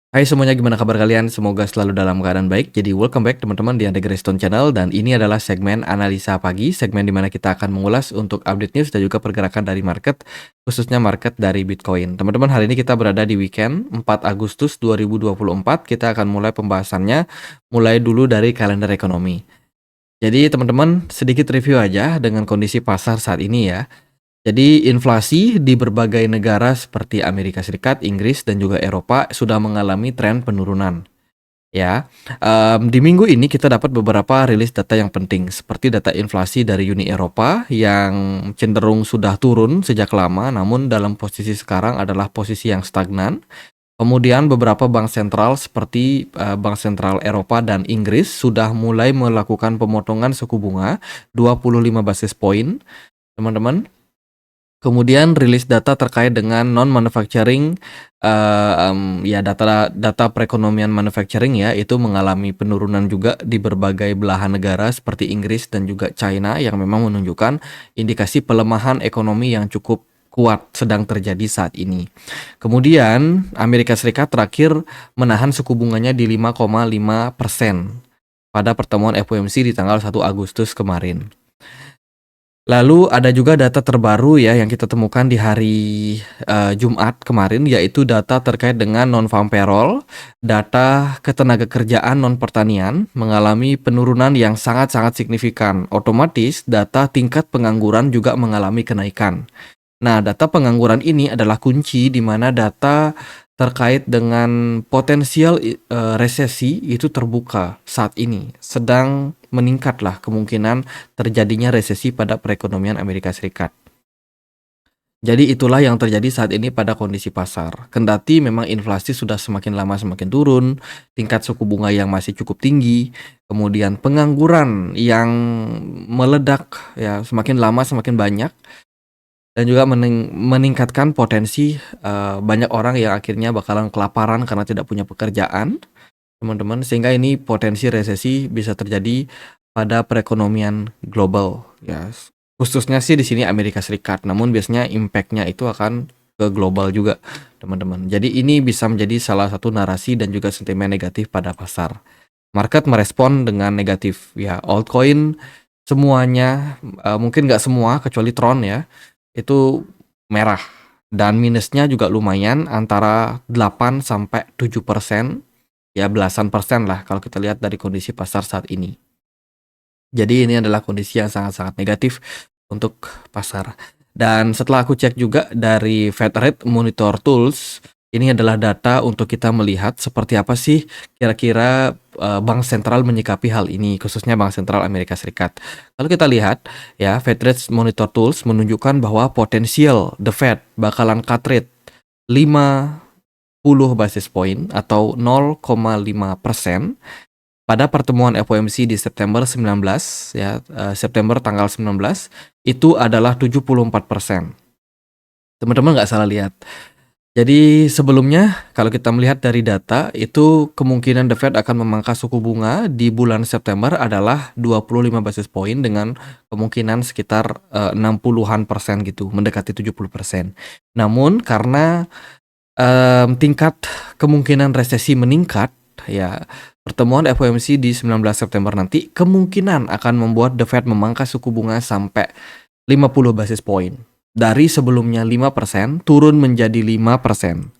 Hai semuanya, gimana kabar kalian? Semoga selalu dalam keadaan baik. Jadi welcome back teman-teman di Andre Greystone Channel, dan ini adalah segmen analisa pagi, segmen di mana kita akan mengulas untuk update news dan juga pergerakan dari market, khususnya market dari Bitcoin. Teman-teman, hari ini kita berada di weekend 4 Agustus 2024. Kita akan mulai pembahasannya mulai dulu dari kalender ekonomi. Jadi teman-teman, sedikit review aja dengan kondisi pasar saat ini ya. Jadi inflasi di berbagai negara seperti Amerika Serikat, Inggris, dan juga Eropa sudah mengalami tren penurunan. Ya, di minggu ini kita dapat beberapa rilis data yang penting, seperti data inflasi dari Uni Eropa yang cenderung sudah turun sejak lama, namun dalam posisi sekarang adalah posisi yang stagnan. Kemudian beberapa bank sentral seperti Bank Sentral Eropa dan Inggris sudah mulai melakukan pemotongan suku bunga 25 basis point, teman-teman. Kemudian rilis data terkait dengan non-manufacturing, ya data perekonomian manufacturing ya, itu mengalami penurunan juga di berbagai belahan negara seperti Inggris dan juga China yang memang menunjukkan indikasi pelemahan ekonomi yang cukup kuat sedang terjadi saat ini. Kemudian Amerika Serikat terakhir menahan suku bunganya di 5,5% pada pertemuan FOMC di tanggal 1 Agustus kemarin. Lalu ada juga data terbaru ya yang kita temukan di hari Jumat kemarin, yaitu data terkait dengan non-farm payroll, data ketenagakerjaan non-pertanian mengalami penurunan yang sangat-sangat signifikan. Otomatis data tingkat pengangguran juga mengalami kenaikan. Nah, data pengangguran ini adalah kunci di mana data terkait dengan potensial resesi itu terbuka saat ini. Sedang meningkatlah kemungkinan terjadinya resesi pada perekonomian Amerika Serikat. Jadi itulah yang terjadi saat ini pada kondisi pasar. Kendati memang inflasi sudah semakin lama semakin turun, tingkat suku bunga yang masih cukup tinggi, kemudian pengangguran yang meledak ya semakin lama semakin banyak, dan juga meningkatkan potensi banyak orang yang akhirnya bakalan kelaparan karena tidak punya pekerjaan, teman-teman, sehingga ini potensi resesi bisa terjadi pada perekonomian global ya. Khususnya sih di sini Amerika Serikat, namun biasanya impact-nya itu akan ke global juga, teman-teman. Jadi ini bisa menjadi salah satu narasi dan juga sentimen negatif pada pasar. Market merespon dengan negatif ya, altcoin semuanya, mungkin nggak semua kecuali Tron ya, itu merah, dan minusnya juga lumayan antara 8 sampai 7%, ya belasan persen lah kalau kita lihat dari kondisi pasar saat ini. Jadi ini adalah kondisi yang sangat-sangat negatif untuk pasar. Dan setelah aku cek juga dari Fed Rate Monitor Tools, ini adalah data untuk kita melihat seperti apa sih kira-kira bank sentral menyikapi hal ini, khususnya Bank Sentral Amerika Serikat. Kalau kita lihat ya, Fed Rate Monitor Tools menunjukkan bahwa potensial The Fed bakalan cut rate 50 basis point atau 0,5% pada pertemuan FOMC di September 19 ya, September tanggal 19 itu adalah 74%. Teman-teman nggak salah lihat. Jadi sebelumnya kalau kita melihat dari data itu kemungkinan The Fed akan memangkas suku bunga di bulan September adalah 25 basis point dengan kemungkinan sekitar 60-an persen gitu, mendekati 70%. Namun karena tingkat kemungkinan resesi meningkat ya, pertemuan FOMC di 19 September nanti kemungkinan akan membuat The Fed memangkas suku bunga sampai 50 basis point. Dari sebelumnya 5% turun menjadi 5%.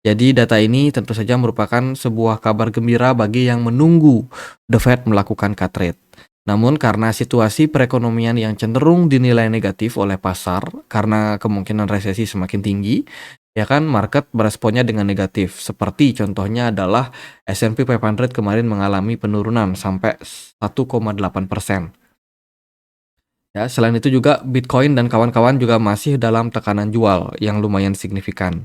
Jadi data ini tentu saja merupakan sebuah kabar gembira bagi yang menunggu The Fed melakukan cut rate. Namun karena situasi perekonomian yang cenderung dinilai negatif oleh pasar karena kemungkinan resesi semakin tinggi, ya kan, market beresponnya dengan negatif. Seperti contohnya adalah S&P 500 kemarin mengalami penurunan sampai 1,8%. Ya, selain itu juga Bitcoin dan kawan-kawan juga masih dalam tekanan jual yang lumayan signifikan.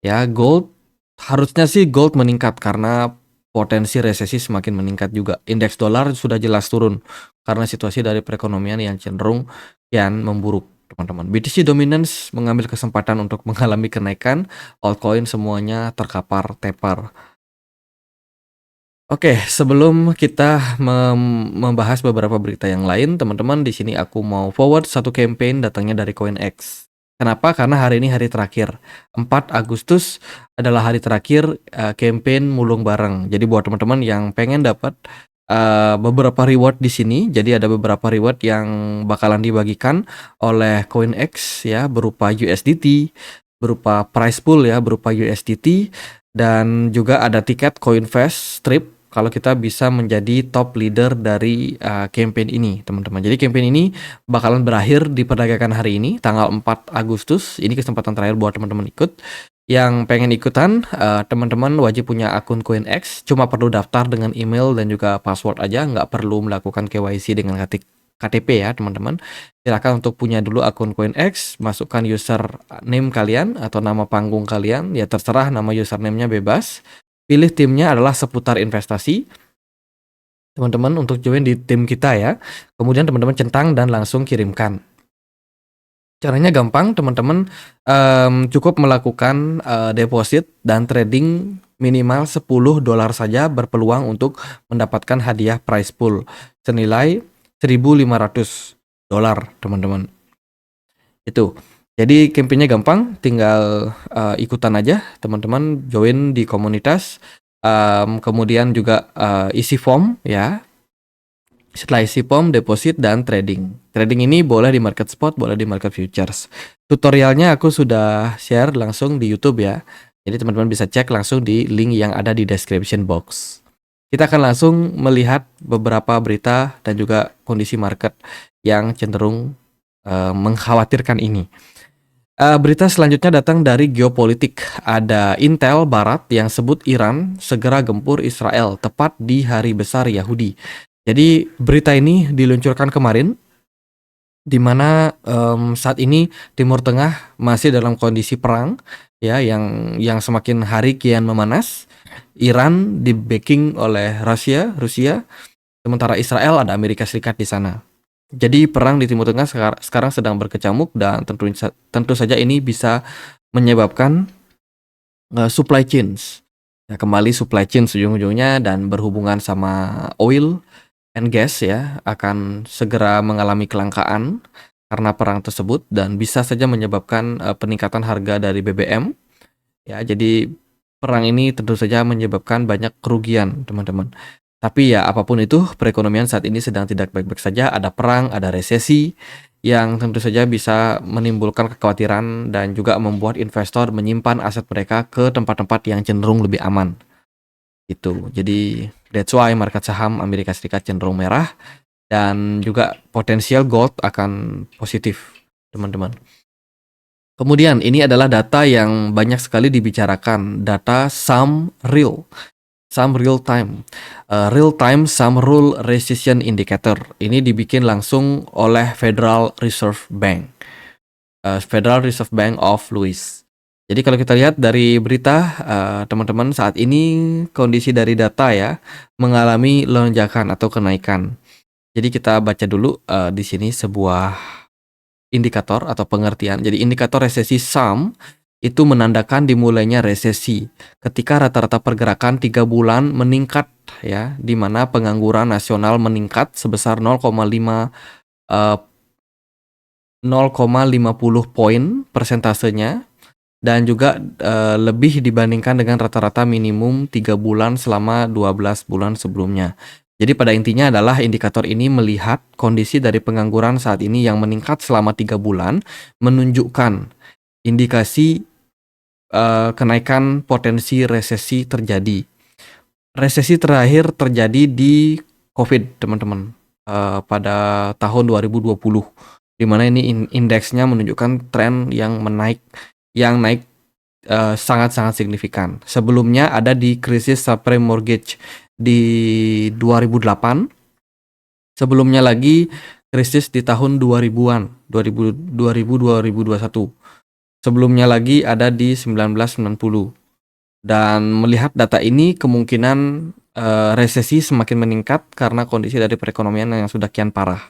Ya, gold harusnya sih gold meningkat karena potensi resesi semakin meningkat juga. Indeks dolar sudah jelas turun karena situasi dari perekonomian yang cenderung kian memburuk, teman-teman. BTC Dominance mengambil kesempatan untuk mengalami kenaikan, altcoin semuanya terkapar tepar. Oke, sebelum kita membahas beberapa berita yang lain, teman-teman, di sini aku mau forward satu campaign datangnya dari CoinEx. Kenapa? Karena hari ini hari terakhir. 4 Agustus adalah hari terakhir campaign mulung bareng. Jadi buat teman-teman yang pengen dapat beberapa reward di sini, jadi ada beberapa reward yang bakalan dibagikan oleh CoinX ya, berupa USDT, berupa prize pool ya, berupa USDT, dan juga ada tiket CoinFest Strip kalau kita bisa menjadi top leader dari campaign ini, teman-teman. Jadi campaign ini bakalan berakhir di perdagangan hari ini, tanggal 4 Agustus. Ini kesempatan terakhir buat teman-teman ikut. Yang pengen ikutan, teman-teman wajib punya akun CoinX, cuma perlu daftar dengan email dan juga password aja, nggak perlu melakukan KYC dengan KTP ya teman-teman. Silakan untuk punya dulu akun CoinX, masukkan username kalian atau nama panggung kalian, ya terserah nama username-nya bebas. Pilih timnya adalah seputar investasi, teman-teman untuk join di tim kita ya. Kemudian teman-teman centang dan langsung kirimkan. Caranya gampang, teman-teman cukup melakukan deposit dan trading minimal $10 saja berpeluang untuk mendapatkan hadiah prize pool senilai $1.500, teman-teman. Itu. Jadi campaignnya gampang, tinggal ikutan aja, teman-teman join di komunitas, kemudian juga isi form ya. Setelah isi form, deposit dan trading. Trading ini boleh di market spot, boleh di market futures. Tutorialnya aku sudah share langsung di YouTube ya. Jadi teman-teman bisa cek langsung di link yang ada di description box. Kita akan langsung melihat beberapa berita dan juga kondisi market yang cenderung mengkhawatirkan ini. Berita selanjutnya datang dari geopolitik. Ada intel barat yang sebut Iran segera gempur Israel tepat di hari besar Yahudi. Jadi berita ini diluncurkan kemarin, di mana saat ini Timur Tengah masih dalam kondisi perang ya, yang semakin hari kian memanas. Iran di backing oleh Rusia, sementara Israel ada Amerika Serikat di sana. Jadi perang di Timur Tengah sekarang sedang berkecamuk dan tentu saja ini bisa menyebabkan supply chains. Ya, kembali supply chain ujung-ujungnya dan berhubungan sama oil and gas ya akan segera mengalami kelangkaan karena perang tersebut dan bisa saja menyebabkan peningkatan harga dari BBM. Ya, jadi perang ini tentu saja menyebabkan banyak kerugian, teman-teman. Tapi ya apapun itu, perekonomian saat ini sedang tidak baik-baik saja, ada perang, ada resesi, yang tentu saja bisa menimbulkan kekhawatiran dan juga membuat investor menyimpan aset mereka ke tempat-tempat yang cenderung lebih aman. Itu. Jadi that's why market saham Amerika Serikat cenderung merah dan juga potensial gold akan positif, teman-teman. Kemudian ini adalah data yang banyak sekali dibicarakan, data Some Real Time, Real Time Some Rule Recession Indicator. Ini dibikin langsung oleh Federal Reserve Bank, Federal Reserve Bank of Louis. Jadi kalau kita lihat dari berita, teman-teman, saat ini kondisi dari data ya mengalami lonjakan atau kenaikan. Jadi kita baca dulu di sini sebuah indikator atau pengertian. Jadi indikator resesi SAM itu menandakan dimulainya resesi ketika rata-rata pergerakan 3 bulan meningkat ya, di mana pengangguran nasional meningkat sebesar 0,50 poin persentasenya dan juga lebih dibandingkan dengan rata-rata minimum 3 bulan selama 12 bulan sebelumnya. Jadi pada intinya adalah indikator ini melihat kondisi dari pengangguran saat ini yang meningkat selama 3 bulan menunjukkan indikasi kenaikan potensi resesi terjadi. Resesi terakhir terjadi di COVID, teman-teman, pada tahun 2020, di mana ini indeksnya menunjukkan tren yang naik sangat-sangat signifikan. Sebelumnya ada di krisis subprime mortgage di 2008. Sebelumnya lagi krisis di tahun 2000-an, 2021. Sebelumnya lagi ada di 1990. Dan melihat data ini kemungkinan resesi semakin meningkat karena kondisi dari perekonomian yang sudah kian parah.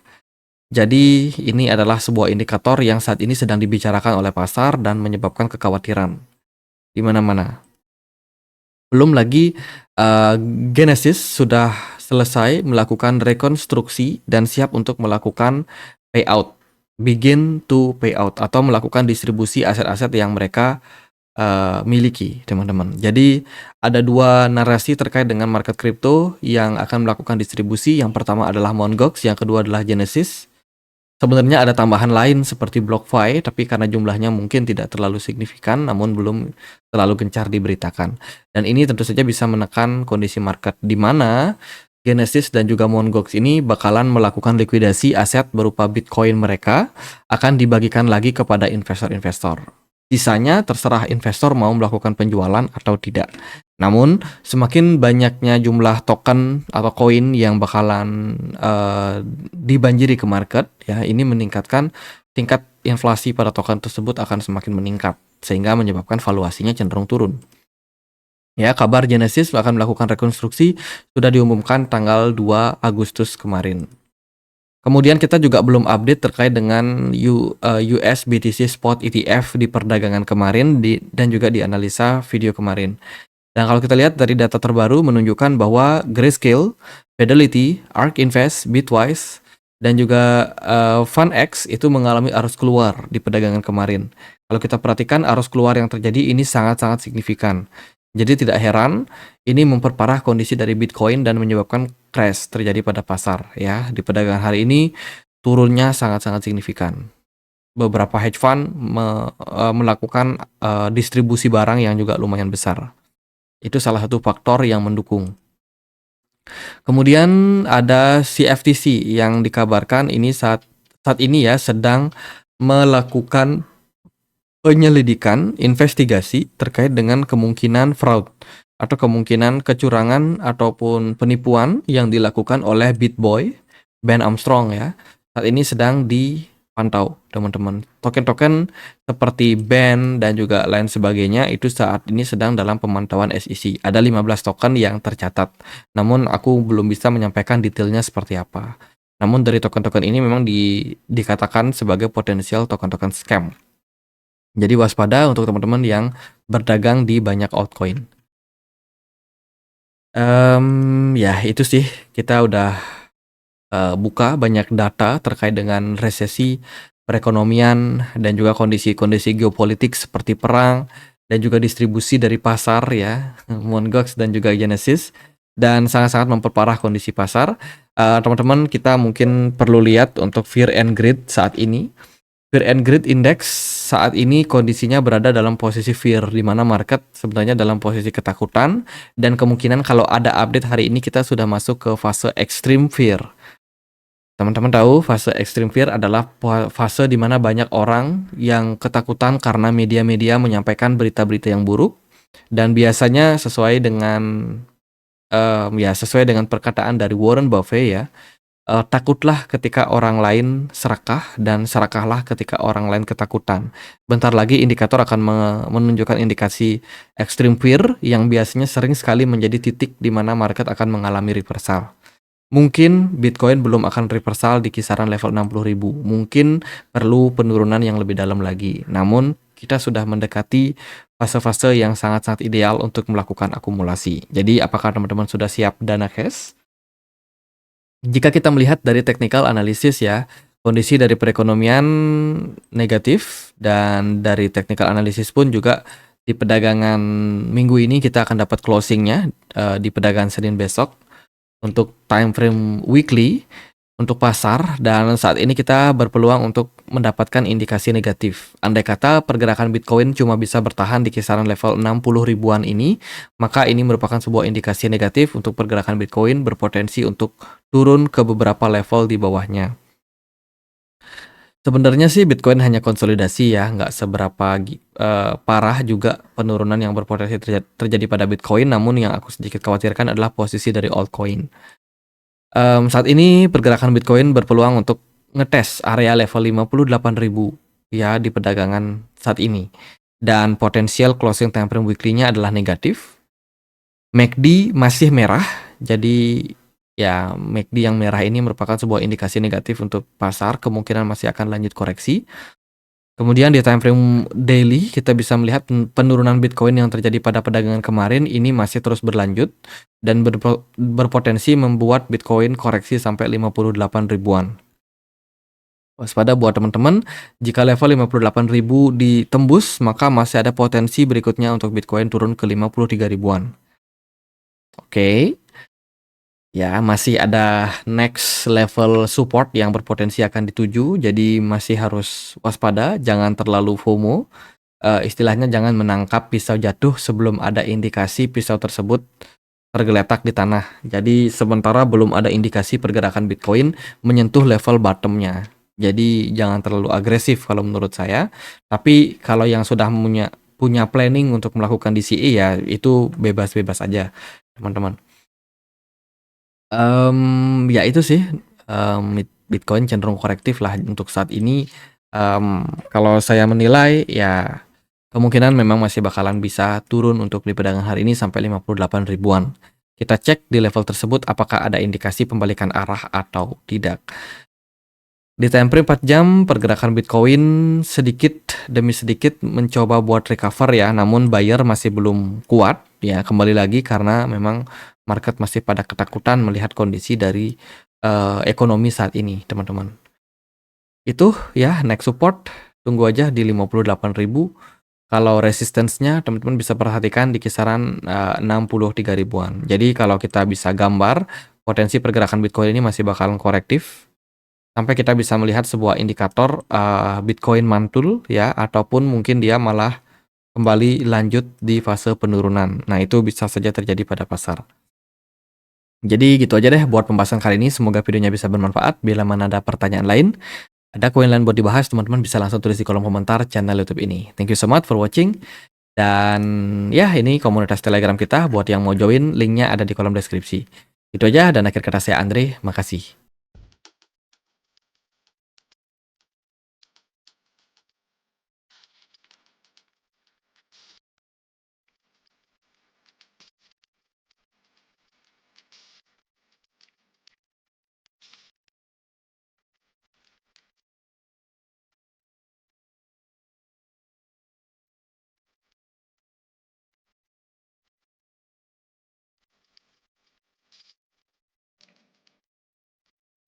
Jadi ini adalah sebuah indikator yang saat ini sedang dibicarakan oleh pasar dan menyebabkan kekhawatiran di mana-mana. Belum lagi Genesis sudah selesai melakukan rekonstruksi dan siap untuk melakukan payout. begin to pay out atau melakukan distribusi aset-aset yang mereka miliki, teman-teman. Jadi ada dua narasi terkait dengan market crypto yang akan melakukan distribusi. Yang pertama adalah Mt. Gox, yang kedua adalah Genesis. Sebenarnya ada tambahan lain seperti BlockFi, tapi karena jumlahnya mungkin tidak terlalu signifikan, namun belum terlalu gencar diberitakan. Dan ini tentu saja bisa menekan kondisi market di mana Genesis dan juga Mt. Gox ini bakalan melakukan likuidasi aset berupa Bitcoin mereka akan dibagikan lagi kepada investor-investor. Sisanya terserah investor mau melakukan penjualan atau tidak. Namun semakin banyaknya jumlah token atau koin yang bakalan dibanjiri ke market, ya ini meningkatkan tingkat inflasi pada token tersebut akan semakin meningkat sehingga menyebabkan valuasinya cenderung turun. Ya, kabar Genesis akan melakukan rekonstruksi sudah diumumkan tanggal 2 Agustus kemarin. Kemudian kita juga belum update terkait dengan US BTC Spot ETF di perdagangan kemarin dan juga di analisa video kemarin. Dan kalau kita lihat dari data terbaru menunjukkan bahwa Grayscale, Fidelity, ARK Invest, Bitwise, dan juga FunX itu mengalami arus keluar di perdagangan kemarin. Kalau kita perhatikan arus keluar yang terjadi ini sangat-sangat signifikan. Jadi tidak heran ini memperparah kondisi dari Bitcoin dan menyebabkan crash terjadi pada pasar ya. Di perdagangan hari ini turunnya sangat-sangat signifikan. Beberapa hedge fund melakukan distribusi barang yang juga lumayan besar. Itu salah satu faktor yang mendukung. Kemudian ada CFTC yang dikabarkan ini saat ini ya sedang melakukan penyelidikan investigasi terkait dengan kemungkinan fraud atau kemungkinan kecurangan ataupun penipuan yang dilakukan oleh BitBoy, Ben Armstrong ya. Saat ini sedang dipantau, teman-teman. Token-token seperti Ben dan juga lain sebagainya itu saat ini sedang dalam pemantauan SEC. Ada 15 token yang tercatat. Namun aku belum bisa menyampaikan detailnya seperti apa. Namun dari token-token ini memang dikatakan sebagai potensial token-token scam. Jadi waspada untuk teman-teman yang berdagang di banyak altcoin. Ya itu sih, kita udah buka banyak data terkait dengan resesi, perekonomian, dan juga kondisi-kondisi geopolitik seperti perang, dan juga distribusi dari pasar ya, Mt. Gox dan juga Genesis, dan sangat-sangat memperparah kondisi pasar. Teman-teman kita mungkin perlu lihat untuk Fear and Greed saat ini. Fear and Greed Index saat ini kondisinya berada dalam posisi fear, di mana market sebenarnya dalam posisi ketakutan, dan kemungkinan kalau ada update hari ini kita sudah masuk ke fase extreme fear. Teman-teman tahu fase extreme fear adalah fase di mana banyak orang yang ketakutan karena media-media menyampaikan berita-berita yang buruk, dan biasanya sesuai dengan perkataan dari Warren Buffett ya. Takutlah ketika orang lain serakah dan serakahlah ketika orang lain ketakutan. Bentar lagi indikator akan menunjukkan indikasi extreme fear yang biasanya sering sekali menjadi titik di mana market akan mengalami reversal. Mungkin Bitcoin belum akan reversal di kisaran level 60.000. Mungkin perlu penurunan yang lebih dalam lagi. Namun kita sudah mendekati fase-fase yang sangat-sangat ideal untuk melakukan akumulasi. Jadi apakah teman-teman sudah siap dana cash? Jika kita melihat dari technical analysis ya, kondisi dari perekonomian negatif, dan dari technical analysis pun juga di perdagangan minggu ini kita akan dapat closingnya di perdagangan Senin besok untuk time frame weekly untuk pasar, dan saat ini kita berpeluang untuk mendapatkan indikasi negatif. Andai kata pergerakan Bitcoin cuma bisa bertahan di kisaran level 60 ribuan ini, maka ini merupakan sebuah indikasi negatif untuk pergerakan Bitcoin berpotensi untuk turun ke beberapa level di bawahnya. Sebenarnya sih Bitcoin hanya konsolidasi ya, nggak seberapa parah juga penurunan yang berpotensi terjadi pada Bitcoin, namun yang aku sedikit khawatirkan adalah posisi dari altcoin. Saat ini pergerakan Bitcoin berpeluang untuk ngetes area level 58.000 ya di perdagangan saat ini. Dan potensial closing time frame weekly-nya adalah negatif. MACD masih merah, jadi ya MACD yang merah ini merupakan sebuah indikasi negatif untuk pasar, kemungkinan masih akan lanjut koreksi. Kemudian di time frame daily kita bisa melihat penurunan Bitcoin yang terjadi pada perdagangan kemarin ini masih terus berlanjut dan berpotensi membuat Bitcoin koreksi sampai 58 ribuan. Waspada buat teman-teman, jika level 58.000 ditembus, maka masih ada potensi berikutnya untuk Bitcoin turun ke 53 ribuan. Oke. Ya, masih ada next level support yang berpotensi akan dituju, jadi masih harus waspada, jangan terlalu FOMO. Istilahnya jangan menangkap pisau jatuh sebelum ada indikasi pisau tersebut tergeletak di tanah. Jadi sementara belum ada indikasi pergerakan Bitcoin menyentuh level bottomnya. Jadi jangan terlalu agresif kalau menurut saya. Tapi kalau yang sudah punya planning untuk melakukan DCA ya itu bebas-bebas aja, teman-teman. Ya itu sih, Bitcoin cenderung korektif lah untuk saat ini. Kalau saya menilai ya kemungkinan memang masih bakalan bisa turun untuk di perdagangan hari ini sampai 58 ribuan. Kita cek di level tersebut apakah ada indikasi pembalikan arah atau tidak. Di time frame 4 jam, pergerakan Bitcoin sedikit demi sedikit mencoba buat recover ya, namun buyer masih belum kuat ya, kembali lagi karena memang market masih pada ketakutan melihat kondisi dari ekonomi saat ini, teman-teman. Itu ya, next support tunggu aja di 58.000. Kalau resistance-nya teman-teman bisa perhatikan di kisaran 63 ribuan. Jadi kalau kita bisa gambar, potensi pergerakan Bitcoin ini masih bakalan korektif sampai kita bisa melihat sebuah indikator Bitcoin mantul ya, ataupun mungkin dia malah kembali lanjut di fase penurunan. Nah, itu bisa saja terjadi pada pasar. Jadi gitu aja deh buat pembahasan kali ini. Semoga videonya bisa bermanfaat. Bila mana ada pertanyaan lain, ada koin lain buat dibahas, teman-teman bisa langsung tulis di kolom komentar channel YouTube ini. Thank you so much for watching. Dan ya, ini komunitas Telegram kita. Buat yang mau join, linknya ada di kolom deskripsi. Itu aja, dan akhir kata saya Andre, makasih.